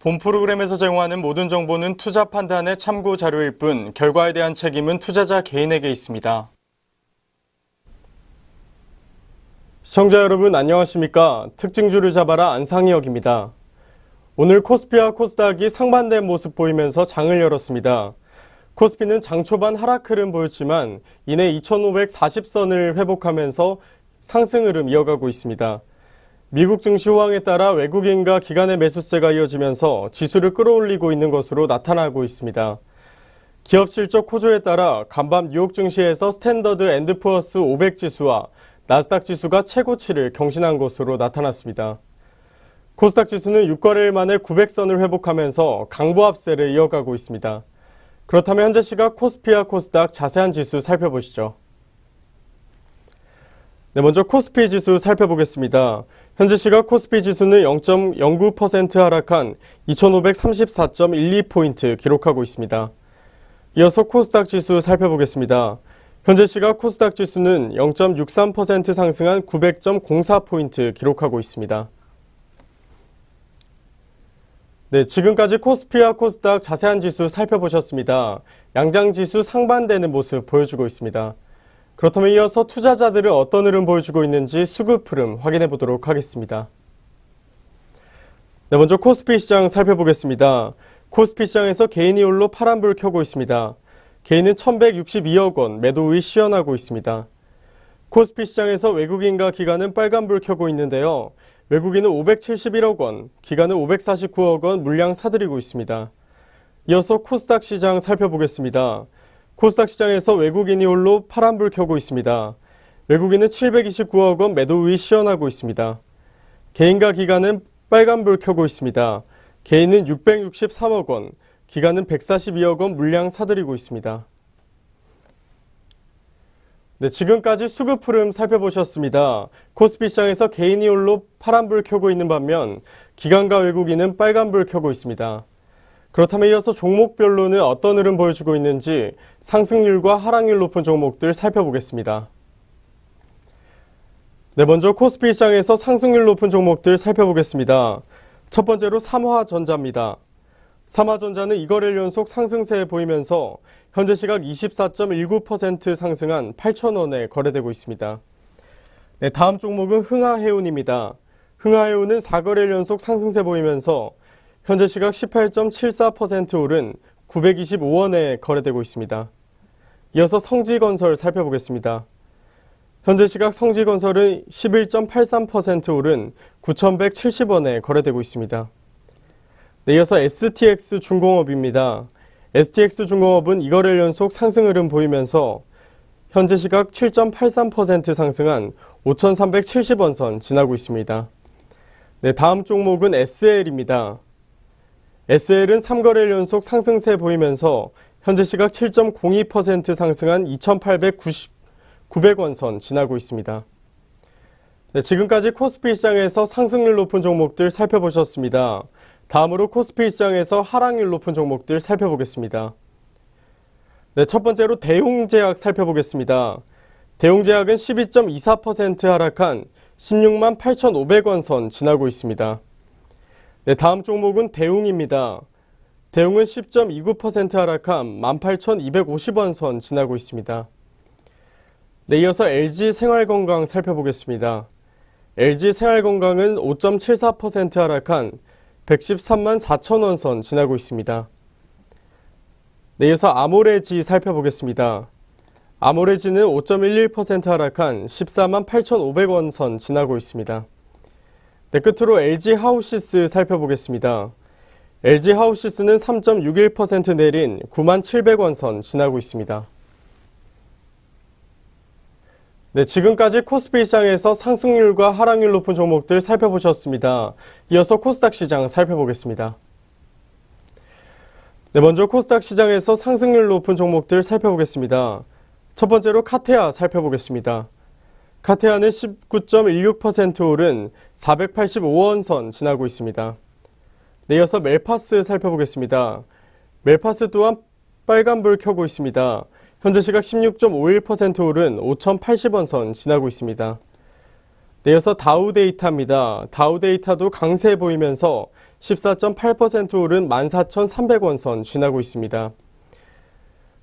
본 프로그램에서 제공하는 모든 정보는 투자 판단의 참고 자료일 뿐 결과에 대한 책임은 투자자 개인에게 있습니다. 시청자 여러분 안녕하십니까? 특징주를 잡아라 안상희역입니다. 오늘 코스피와 코스닥이 상반된 모습 보이면서 장을 열었습니다. 코스피는 장 초반 하락 흐름 보였지만 이내 2540선을 회복하면서 상승 흐름 이어가고 있습니다. 미국 증시 호황에 따라 외국인과 기관의 매수세가 이어지면서 지수를 끌어올리고 있는 것으로 나타나고 있습니다. 기업 실적 호조에 따라 간밤 뉴욕 증시에서 스탠더드 앤드 푸어스 500 지수와 나스닥 지수가 최고치를 경신한 것으로 나타났습니다. 코스닥 지수는 6거래일 만에 900선을 회복하면서 강보합세를 이어가고 있습니다. 그렇다면 현재 시각 코스피와 코스닥 자세한 지수 살펴보시죠. 먼저 코스피 지수 살펴보겠습니다. 현재 시각 코스피 지수는 0.09% 하락한 2534.12포인트 기록하고 있습니다. 이어서 코스닥 지수 살펴보겠습니다. 현재 시각 코스닥 지수는 0.63% 상승한 900.04포인트 기록하고 있습니다. 지금까지 코스피와 코스닥 자세한 지수 살펴보셨습니다. 양장지수 상반되는 모습 보여주고 있습니다. 그렇다면 이어서 투자자들은 어떤 흐름 보여주고 있는지 수급 흐름 확인해 보도록 하겠습니다. 먼저 코스피 시장 살펴보겠습니다. 코스피 시장에서 개인이 홀로 파란불 켜고 있습니다. 개인은 1162억 원 매도 우위 시연하고 있습니다. 코스피 시장에서 외국인과 기관은 빨간불 켜고 있는데요. 외국인은 571억 원, 기관은 549억 원 물량 사들이고 있습니다. 이어서 코스닥 시장 살펴보겠습니다. 코스닥 시장에서 외국인이 홀로 파란불 켜고 있습니다. 외국인은 729억 원 매도 우위 시연하고 있습니다. 개인과 기관은 빨간불 켜고 있습니다. 개인은 663억 원, 기관은 142억 원 물량 사들이고 있습니다. 지금까지 수급 흐름 살펴보셨습니다. 코스피 시장에서 개인이 홀로 파란불 켜고 있는 반면 기관과 외국인은 빨간불 켜고 있습니다. 그렇다면 이어서 종목별로는 어떤 흐름 보여주고 있는지 상승률과 하락률 높은 종목들 살펴보겠습니다. 먼저 코스피 시장에서 상승률 높은 종목들 살펴보겠습니다. 첫 번째로 삼화전자입니다. 삼화전자는 2거래일 연속 상승세 보이면서 현재 시각 24.19% 상승한 8,000원에 거래되고 있습니다. 다음 종목은 흥하해운입니다. 흥하해운은 4거래일 연속 상승세 보이면서 현재 시각 18.74% 오른 925원에 거래되고 있습니다. 이어서 성지건설 살펴보겠습니다. 현재 시각 성지건설은 11.83% 오른 9,170원에 거래되고 있습니다. 이어서 STX중공업입니다. STX중공업은 2거래일 연속 상승 흐름 보이면서 현재 시각 7.83% 상승한 5,370원 선 지나고 있습니다. 다음 종목은 SL입니다. SL은 3거래일 연속 상승세 보이면서 현재 시각 7.02% 상승한 2,890원 선 지나고 있습니다. 지금까지 코스피 시장에서 상승률 높은 종목들 살펴보셨습니다. 다음으로 코스피 시장에서 하락률 높은 종목들 살펴보겠습니다. 첫 번째로 대웅제약 살펴보겠습니다. 대웅제약은 12.24% 하락한 16만 8,500원 선 지나고 있습니다. 다음 종목은 대웅입니다. 대웅은 10.29% 하락한 18,250원 선 지나고 있습니다. 이어서 LG생활건강 살펴보겠습니다. LG생활건강은 5.74% 하락한 113만 4천원 선 지나고 있습니다. 이어서 아모레지 살펴보겠습니다. 아모레지는 5.11% 하락한 14만 8,500원 선 지나고 있습니다. 끝으로 LG하우시스 살펴보겠습니다. LG하우시스는 3.61% 내린 9만 700원 선 지나고 있습니다. 지금까지 코스피 시장에서 상승률과 하락률 높은 종목들 살펴보셨습니다. 이어서 코스닥 시장 살펴보겠습니다. 먼저 코스닥 시장에서 상승률 높은 종목들 살펴보겠습니다. 첫 번째로 카테아 살펴보겠습니다. 카테아는 19.16% 오른 485원 선 지나고 있습니다. 이어서 멜파스 살펴보겠습니다. 멜파스 또한 빨간불 켜고 있습니다. 현재 시각 16.51% 오른 5,080원 선 지나고 있습니다. 이어서 다우데이터입니다. 다우데이터도 강세 보이면서 14.8% 오른 14,300원 선 지나고 있습니다.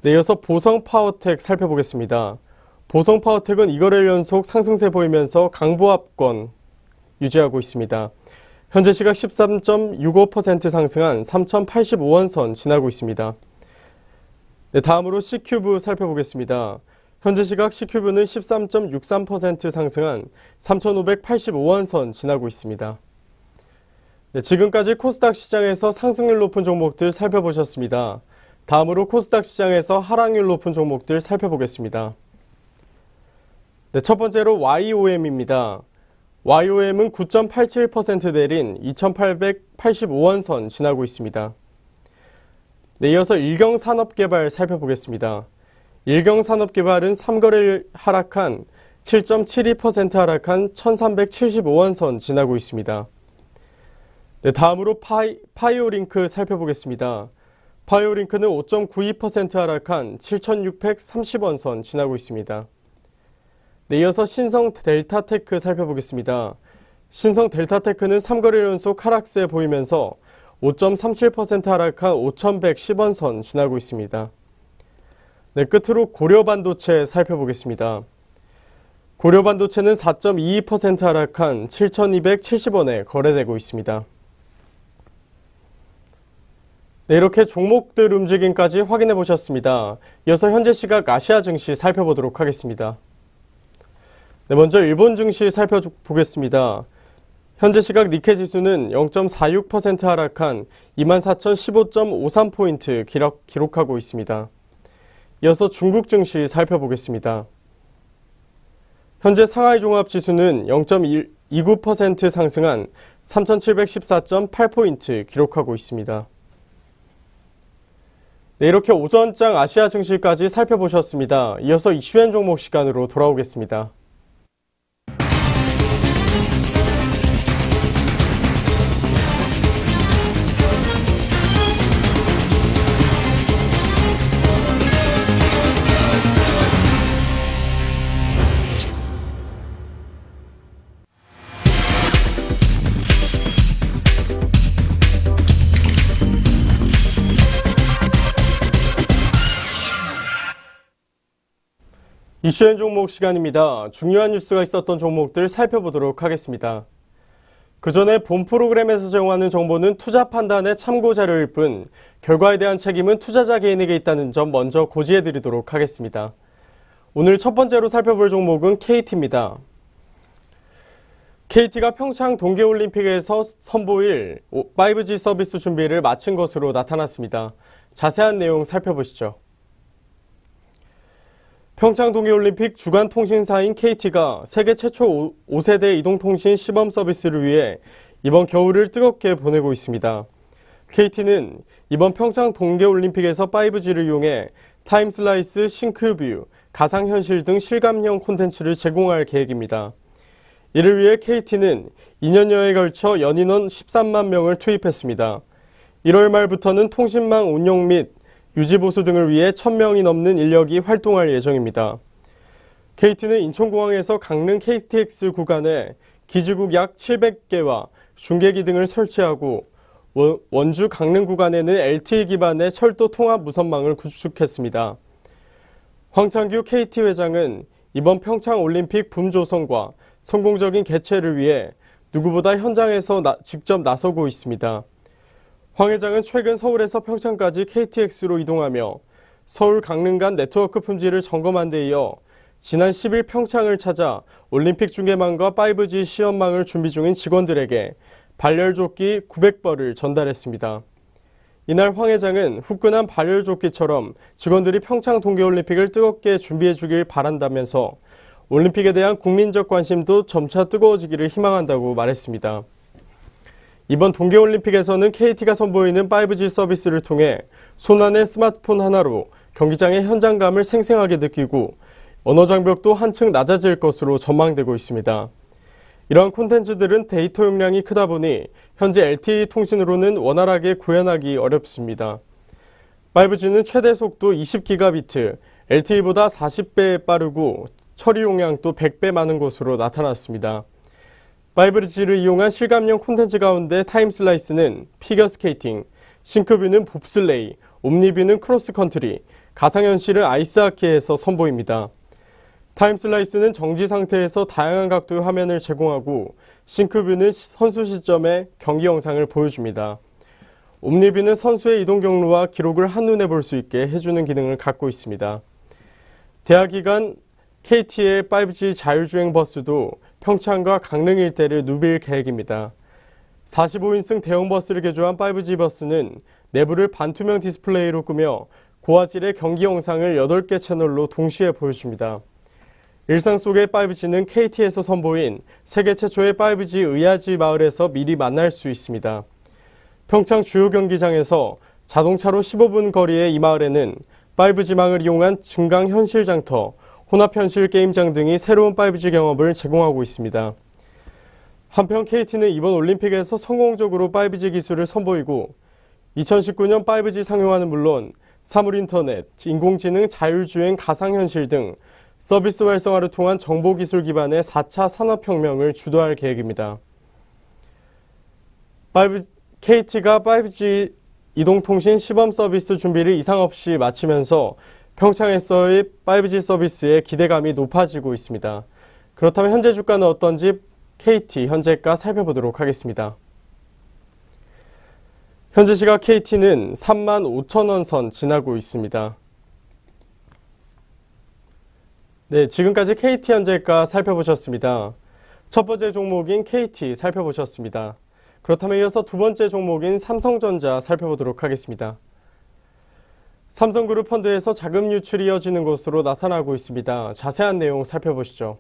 네, 이어서 보성파워텍 살펴보겠습니다. 보성파워텍은 2거래일 연속 상승세 보이면서 강보합권 유지하고 있습니다. 현재 시각 13.65% 상승한 3,085원 선 지나고 있습니다. 네, 다음으로 C큐브 살펴보겠습니다. 현재 시각 C큐브는 13.63% 상승한 3,585원 선 지나고 있습니다. 네, 지금까지 코스닥 시장에서 상승률 높은 종목들 살펴보셨습니다. 다음으로 코스닥 시장에서 하락률 높은 종목들 살펴보겠습니다. 네, 첫 번째로 YOM입니다. YOM은 9.87% 내린 2,885원 선 지나고 있습니다. 네, 이어서 일경산업개발 살펴보겠습니다. 일경산업개발은 3거래일 하락한 7.72% 하락한 1,375원 선 지나고 있습니다. 네, 다음으로 파이오링크 살펴보겠습니다. 파이오링크는 5.92% 하락한 7,630원 선 지나고 있습니다. 네, 이어서 신성델타테크 살펴보겠습니다. 신성델타테크는 3거래일 연속 하락세 보이면서 5.37% 하락한 5,110원 선 지나고 있습니다. 네, 끝으로 고려반도체 살펴보겠습니다. 고려반도체는 4.22% 하락한 7,270원에 거래되고 있습니다. 네, 이렇게 종목들 움직임까지 확인해 보셨습니다. 이어서 현재 시각 아시아 증시 살펴보도록 하겠습니다. 네, 먼저 일본 증시 살펴보겠습니다. 현재 시각 니케 지수는 0.46% 하락한 24,015.53포인트 기록하고 있습니다. 이어서 중국 증시 살펴보겠습니다. 현재 상하이 종합 지수는 0.29% 상승한 3,714.8포인트 기록하고 있습니다. 네, 이렇게 오전장 아시아 증시까지 살펴보셨습니다. 이어서 이슈엔 종목 시간으로 돌아오겠습니다. 이슈엔 종목 시간입니다. 중요한 뉴스가 있었던 종목들 살펴보도록 하겠습니다. 그 전에 본 프로그램에서 제공하는 정보는 투자 판단의 참고 자료일 뿐 결과에 대한 책임은 투자자 개인에게 있다는 점 먼저 고지해드리도록 하겠습니다. 오늘 첫 번째로 살펴볼 종목은 KT입니다. KT가 평창 동계올림픽에서 선보일 5G 서비스 준비를 마친 것으로 나타났습니다. 자세한 내용 살펴보시죠. 평창 동계올림픽 주간 통신사인 KT가 세계 최초 5세대 이동통신 시범 서비스를 위해 이번 겨울을 뜨겁게 보내고 있습니다. KT는 이번 평창 동계올림픽에서 5G를 이용해 타임슬라이스, 싱크뷰, 가상현실 등 실감형 콘텐츠를 제공할 계획입니다. 이를 위해 KT는 2년여에 걸쳐 연인원 13만 명을 투입했습니다. 1월 말부터는 통신망 운용 및 유지보수 등을 위해 1,000명이 넘는 인력이 활동할 예정입니다. KT는 인천공항에서 강릉 KTX 구간에 기지국 약 700개와 중계기 등을 설치하고 원주 강릉 구간에는 LTE 기반의 철도 통합 무선망을 구축했습니다. 황창규 KT 회장은 이번 평창 올림픽 붐조성과 성공적인 개최를 위해 누구보다 현장에서 직접 나서고 있습니다. 황 회장은 최근 서울에서 평창까지 KTX로 이동하며 서울 강릉 간 네트워크 품질을 점검한 데 이어 지난 10일 평창을 찾아 올림픽 중계망과 5G 시험망을 준비 중인 직원들에게 발열조끼 900벌을 전달했습니다. 이날 황 회장은 후끈한 발열조끼처럼 직원들이 평창 동계올림픽을 뜨겁게 준비해 주길 바란다면서 올림픽에 대한 국민적 관심도 점차 뜨거워지기를 희망한다고 말했습니다. 이번 동계올림픽에서는 KT가 선보이는 5G 서비스를 통해 손안의 스마트폰 하나로 경기장의 현장감을 생생하게 느끼고 언어장벽도 한층 낮아질 것으로 전망되고 있습니다. 이러한 콘텐츠들은 데이터 용량이 크다 보니 현재 LTE 통신으로는 원활하게 구현하기 어렵습니다. 5G는 최대 속도 20기가비트, LTE보다 40배 빠르고 처리 용량도 100배 많은 것으로 나타났습니다. 5G를 이용한 실감형 콘텐츠 가운데 타임슬라이스는 피겨스케이팅, 싱크뷰는 봅슬레이, 옴니뷰는 크로스컨트리, 가상현실은 아이스하키에서 선보입니다. 타임슬라이스는 정지 상태에서 다양한 각도의 화면을 제공하고 싱크뷰는 선수 시점의 경기 영상을 보여줍니다. 옴니뷰는 선수의 이동 경로와 기록을 한눈에 볼 수 있게 해주는 기능을 갖고 있습니다. 대학기간 KT의 5G 자율주행 버스도 평창과 강릉 일대를 누빌 계획입니다. 45인승 대형 버스를 개조한 5G 버스는 내부를 반투명 디스플레이로 꾸며 고화질의 경기 영상을 8개 채널로 동시에 보여줍니다. 일상 속의 5G는 KT에서 선보인 세계 최초의 5G 의야지 마을에서 미리 만날 수 있습니다. 평창 주요 경기장에서 자동차로 15분 거리의 이 마을에는 5G망을 이용한 증강현실 장터, 혼합현실 게임장 등이 새로운 5G 경험을 제공하고 있습니다. 한편 KT는 이번 올림픽에서 성공적으로 5G 기술을 선보이고 2019년 5G 상용화는 물론 사물인터넷, 인공지능, 자율주행, 가상현실 등 서비스 활성화를 통한 정보기술 기반의 4차 산업혁명을 주도할 계획입니다. KT가 5G 이동통신 시범 서비스 준비를 이상 없이 마치면서 평창에서의 5G 서비스에 기대감이 높아지고 있습니다. 그렇다면 현재 주가는 어떤지 KT 현재가 살펴보도록 하겠습니다. 현재 시각 KT는 35,000원 선 지나고 있습니다. 네, 지금까지 KT 현재가 살펴보셨습니다. 첫 번째 종목인 KT 살펴보셨습니다. 그렇다면 이어서 두 번째 종목인 삼성전자 살펴보도록 하겠습니다. 삼성그룹 펀드에서 자금 유출이 이어지는 것으로 나타나고 있습니다. 자세한 내용 살펴보시죠.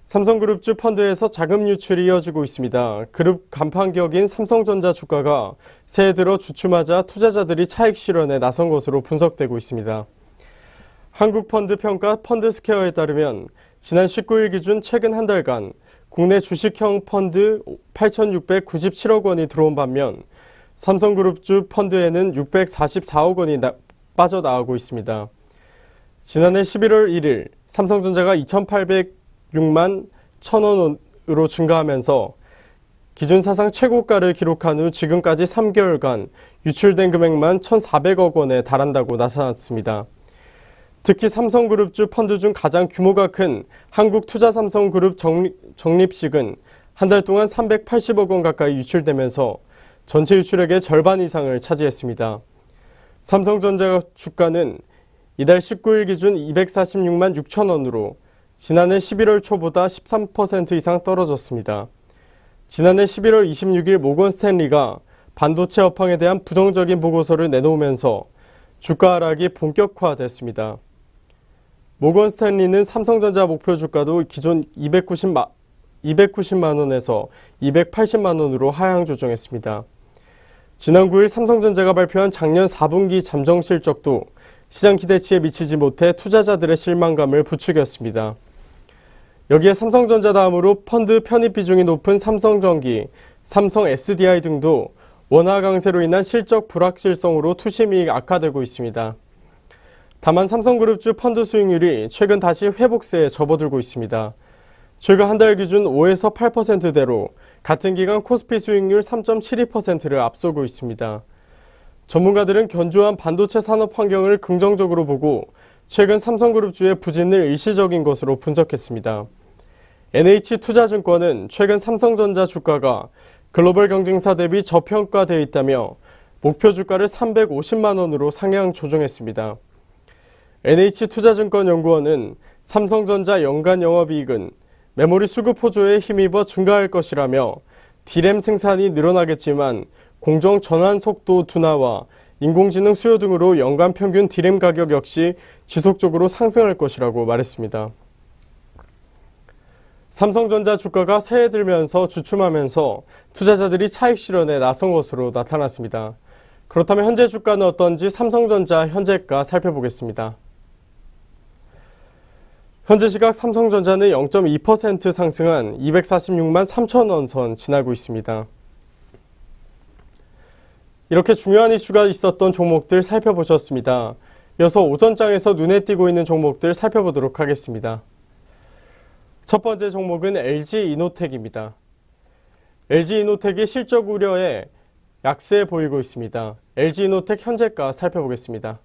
삼성그룹주 펀드에서 자금 유출이 이어지고 있습니다. 그룹 간판격인 삼성전자 주가가 새해 들어 주춤하자 투자자들이 차익 실현에 나선 것으로 분석되고 있습니다. 한국펀드평가 펀드스퀘어에 따르면 지난 19일 기준 최근 한 달간 국내 주식형 펀드 8,697억 원이 들어온 반면 삼성그룹주 펀드에는 644억 원이 빠져나가고 있습니다. 지난해 11월 1일 삼성전자가 2,806만 1,000원으로 증가하면서 기준 사상 최고가를 기록한 후 지금까지 3개월간 유출된 금액만 1,400억 원에 달한다고 나타났습니다. 특히 삼성그룹주 펀드 중 가장 규모가 큰 한국투자삼성그룹 적립식은 한 달 동안 380억 원 가까이 유출되면서 전체 유출액의 절반 이상을 차지했습니다. 삼성전자 주가는 이달 19일 기준 246만 6천 원으로 지난해 11월 초보다 13% 이상 떨어졌습니다. 지난해 11월 26일 모건 스탠리가 반도체 업황에 대한 부정적인 보고서를 내놓으면서 주가 하락이 본격화됐습니다. 모건 스탠리는 삼성전자 목표 주가도 기존 290만 원에서 280만 원으로 하향 조정했습니다. 지난 9일 삼성전자가 발표한 작년 4분기 잠정 실적도 시장 기대치에 미치지 못해 투자자들의 실망감을 부추겼습니다. 여기에 삼성전자 다음으로 펀드 편입 비중이 높은 삼성전기, 삼성 SDI 등도 원화 강세로 인한 실적 불확실성으로 투심이 악화되고 있습니다. 다만 삼성그룹주 펀드 수익률이 최근 다시 회복세에 접어들고 있습니다. 최근 한 달 기준 5에서 8%대로 같은 기간 코스피 수익률 3.72%를 앞서고 있습니다. 전문가들은 견조한 반도체 산업 환경을 긍정적으로 보고 최근 삼성그룹주의 부진을 일시적인 것으로 분석했습니다. NH투자증권은 최근 삼성전자 주가가 글로벌 경쟁사 대비 저평가되어 있다며 목표 주가를 350만 원으로 상향 조정했습니다. NH투자증권연구원은 삼성전자 연간 영업이익은 메모리 수급 호조에 힘입어 증가할 것이라며 D램 생산이 늘어나겠지만 공정 전환 속도 둔화와 인공지능 수요 등으로 연간 평균 D램 가격 역시 지속적으로 상승할 것이라고 말했습니다. 삼성전자 주가가 새해 들면서 주춤하면서 투자자들이 차익 실현에 나선 것으로 나타났습니다. 그렇다면 현재 주가는 어떤지 삼성전자 현재가 살펴보겠습니다. 현재 시각 삼성전자는 0.2% 상승한 246만 3천 원 선 지나고 있습니다. 이렇게 중요한 이슈가 있었던 종목들 살펴보셨습니다. 이어서 오전장에서 눈에 띄고 있는 종목들 살펴보도록 하겠습니다. 첫 번째 종목은 LG이노텍입니다. LG이노텍이 실적 우려에 약세 보이고 있습니다. LG이노텍 현재가 살펴보겠습니다.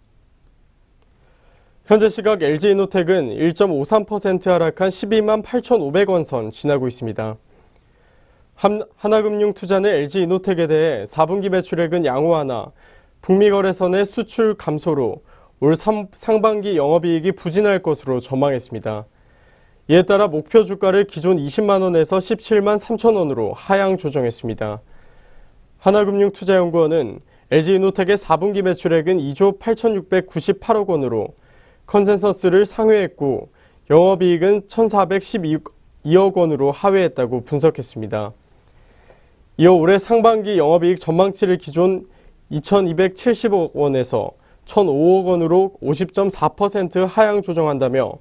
현재 시각 LG이노텍은 1.53% 하락한 12만 8,500원 선 지나고 있습니다. 하나금융투자는 LG이노텍에 대해 4분기 매출액은 양호하나 북미 거래선의 수출 감소로 올 상반기 영업이익이 부진할 것으로 전망했습니다. 이에 따라 목표 주가를 기존 20만 원에서 17만 3천 원으로 하향 조정했습니다. 하나금융투자연구원은 LG이노텍의 4분기 매출액은 2조 8,698억 원으로 컨센서스를 상회했고 영업이익은 1,412억 원으로 하회했다고 분석했습니다. 이어 올해 상반기 영업이익 전망치를 기존 2,270억 원에서 1,005억 원으로 50.4% 하향 조정한다며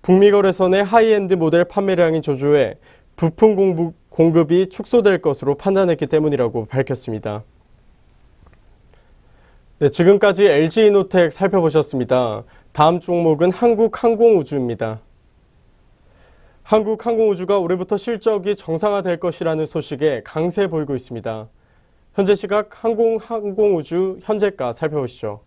북미 거래선의 하이엔드 모델 판매량이 저조해 부품 공급이 축소될 것으로 판단했기 때문이라고 밝혔습니다. 네, 지금까지 LG이노텍 살펴보셨습니다. 다음 종목은 한국항공우주입니다. 한국항공우주가 올해부터 실적이 정상화될 것이라는 소식에 강세 보이고 있습니다. 현재 시각 항공우주 현재가 살펴보시죠.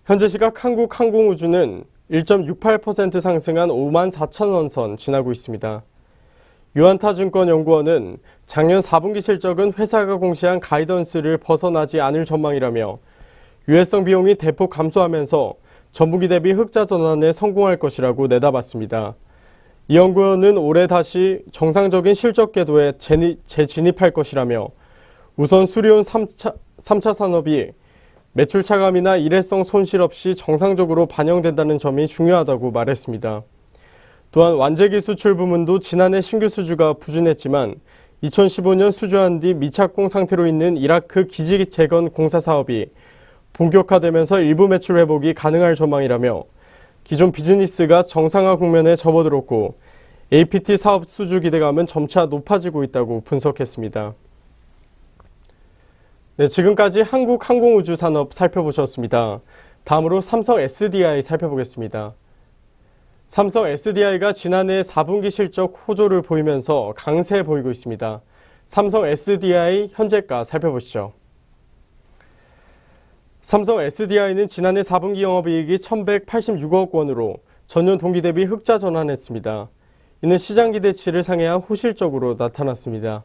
현재 시각 한국항공우주는 1.68% 상승한 5만 4천 원 선 지나고 있습니다. 유한타증권연구원은 작년 4분기 실적은 회사가 공시한 가이던스를 벗어나지 않을 전망이라며 유해성 비용이 대폭 감소하면서 전분기 대비 흑자 전환에 성공할 것이라고 내다봤습니다. 이 연구원은 올해 다시 정상적인 실적 궤도에 재진입할 것이라며 우선 수리온 3차 산업이 매출 차감이나 일회성 손실 없이 정상적으로 반영된다는 점이 중요하다고 말했습니다. 또한 완제기 수출 부문도 지난해 신규 수주가 부진했지만 2015년 수주한 뒤 미착공 상태로 있는 이라크 기지 재건 공사 사업이 본격화되면서 일부 매출 회복이 가능할 전망이라며 기존 비즈니스가 정상화 국면에 접어들었고 APT 사업 수주 기대감은 점차 높아지고 있다고 분석했습니다. 네, 지금까지 한국항공우주산업 살펴보셨습니다. 다음으로 삼성 SDI 살펴보겠습니다. 삼성 SDI가 지난해 4분기 실적 호조를 보이면서 강세 보이고 있습니다. 삼성 SDI 현재가 살펴보시죠. 삼성 SDI는 지난해 4분기 영업이익이 1,186억 원으로 전년 동기 대비 흑자 전환했습니다. 이는 시장 기대치를 상회한 호실적으로 나타났습니다.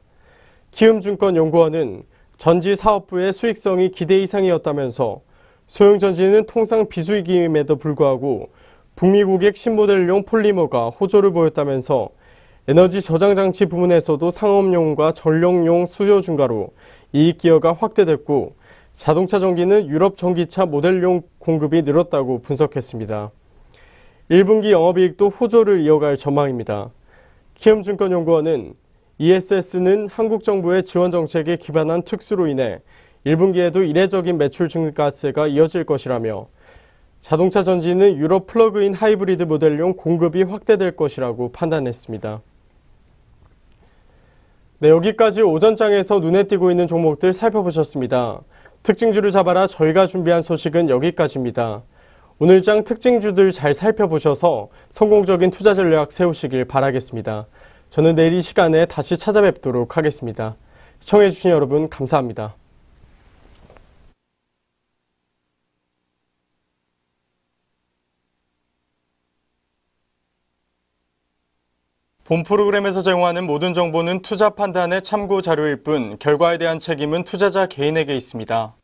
키움증권연구원은 전지 사업부의 수익성이 기대 이상이었다면서 소형전지는 통상 비수익임에도 불구하고 북미 고객 신모델용 폴리머가 호조를 보였다면서 에너지 저장장치 부문에서도 상업용과 전력용 수요 증가로 이익 기여가 확대됐고 자동차 전기는 유럽 전기차 모델용 공급이 늘었다고 분석했습니다. 1분기 영업이익도 호조를 이어갈 전망입니다. 키움증권연구원은 ESS는 한국 정부의 지원 정책에 기반한 특수로 인해 1분기에도 이례적인 매출 증가세가 이어질 것이라며 자동차 전지는 유럽 플러그인 하이브리드 모델용 공급이 확대될 것이라고 판단했습니다. 네, 여기까지 오전장에서 눈에 띄고 있는 종목들 살펴보셨습니다. 특징주를 잡아라 저희가 준비한 소식은 여기까지입니다. 오늘장 특징주들 잘 살펴보셔서 성공적인 투자 전략 세우시길 바라겠습니다. 저는 내일 이 시간에 다시 찾아뵙도록 하겠습니다. 시청해주신 여러분 감사합니다. 본 프로그램에서 제공하는 모든 정보는 투자 판단의 참고 자료일 뿐 결과에 대한 책임은 투자자 개인에게 있습니다.